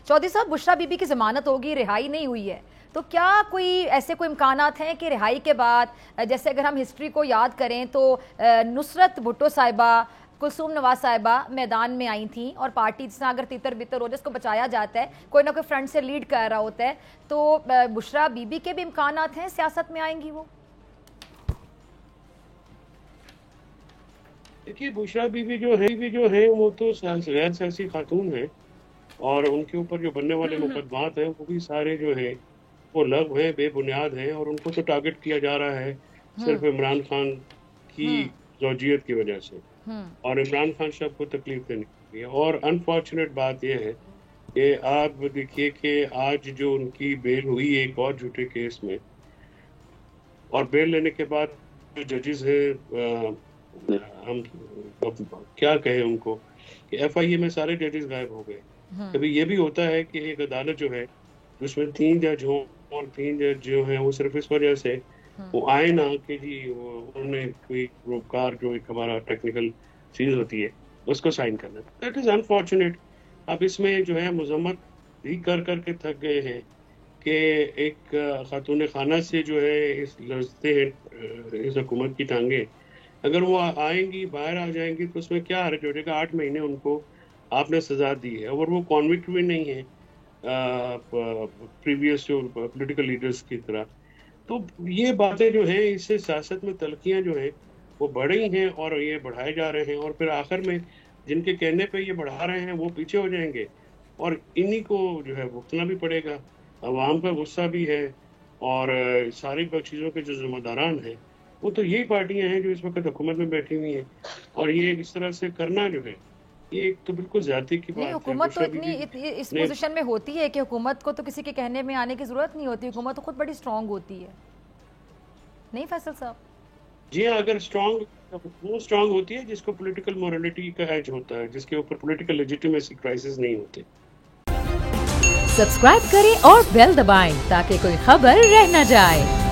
चौधरी साहब, बुशरा बीबी की जमानत होगी, रिहाई नहीं हुई है, तो क्या कोई इम्कानात हैं कि रिहाई के बाद, जैसे अगर हम हिस्ट्री को याद करें तो नुसरत भुट्टो साहिबा, कुलसूम नवाज साहिबा मैदान में आई थी और पार्टी जिस अगर तितर बितर हो जिसको बचाया जाता है, कोई ना कोई फ्रंट से लीड कर रहा होता है, तो बुशरा बीबी के भी इम्कानात हैं सियासत में आएंगी वो? देखिए, बुशरा बीबी जो है वो तो गैर सियासी खातून है, और उनके ऊपर जो बनने वाले मुकदमात हैं वो भी सारे जो है वो लघु हैं, बेबुनियाद हैं, और उनको तो टारगेट किया जा रहा है सिर्फ इमरान खान की ज़ौजियत की वजह से, और इमरान खान साहब को तकलीफ देने के लिए। और अनफॉर्चुनेट बात यह है कि आप देखिए कि आज जो उनकी बेल हुई एक और झूठे केस में, और बेल लेने के बाद जो जजेस हैं, हम क्या कहें उनको कि FIA में सारे जजेस गायब हो गए। कभी ये भी होता है कि एक अदालत जो है उसमें 3 जज हों, और 3 जज जो हैं वो सिर्फ इस वजह से वो आए ना कि जी उन्होंने कोई कार जो एक हमारा टेक्निकल चीज होती है उसको साइन करना, दैट इज अनफॉर्चुनेट। अब इसमें जो है मजम्मत भी कर करके थक गए हैं कि एक खातून खाना से जो है इस लड़ते हैं इस हुकूमत की टांगे, अगर वो आएंगी बाहर आ जाएंगी तो उसमें क्या हर्ज हो जाएगा। 8 महीने उनको आपने सजा दी है और वो कॉन्विक्ट भी नहीं है प्रीवियस जो पॉलिटिकल लीडर्स की तरह। तो ये बातें जो हैं इससे सियासत में तलखियां जो हैं वो बढ़ रही हैं और ये बढ़ाए जा रहे हैं, और फिर आखिर में जिनके कहने पे ये बढ़ा रहे हैं वो पीछे हो जाएंगे और इन्हीं को जो है भुगतना भी पड़ेगा। अवाम का गुस्सा भी है, और सारी चीज़ों के जो जिम्मेदारान हैं वो तो यही पार्टियां हैं जो इस वक्त हुकूमत में बैठी हुई हैं, और ये इस तरह से करना जो है ये एक तो बिल्कुल ज्यादती की बात है। हुकूमत तो इतनी इस पोजीशन में होती है कि हुकूमत को तो किसी के कहने में आने की जरूरत नहीं होती, हुकूमत तो खुद बड़ी स्ट्रांग होती है, नहीं फैसल साहब? जी हाँ, अगर वो स्ट्रांग होती है जिसको पॉलिटिकल मोरालिटी का एज होता है, जिसके ऊपर पॉलिटिकल लेजिटिमेसी क्राइसिस नहीं होते। सब्सक्राइब करें और बेल दबाएं ताकि कोई खबर रह न जाए।